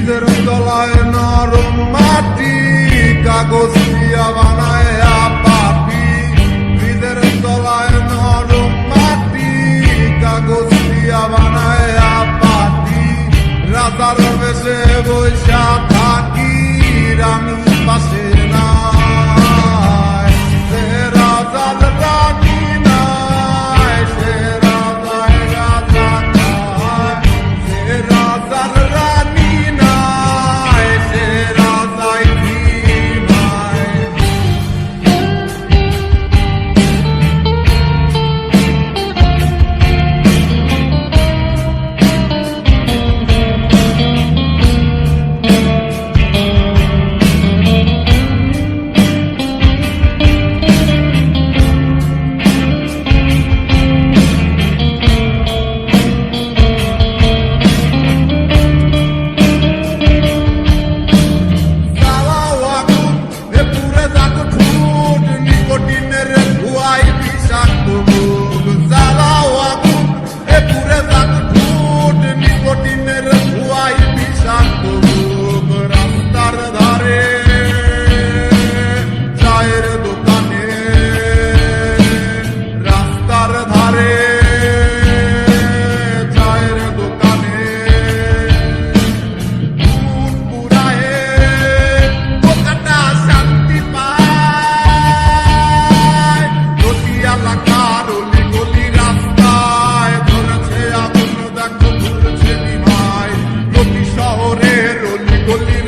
ব্রিজের তলায় নরম মাটি, কাগজ দিয়া বানায় পাপি। ব্রিজের তলায় নরম মাটি, কাগজ দিয়া বানায় পাপি। রাজার বেশে বৈশা থাকি, রানী পাশে নাই। সে রাজার রানী নাই, সে রাজায় রাজা নাই। সে রাজার রানী নাই, সে রাজায় কি নাই। শহরের অলি গলি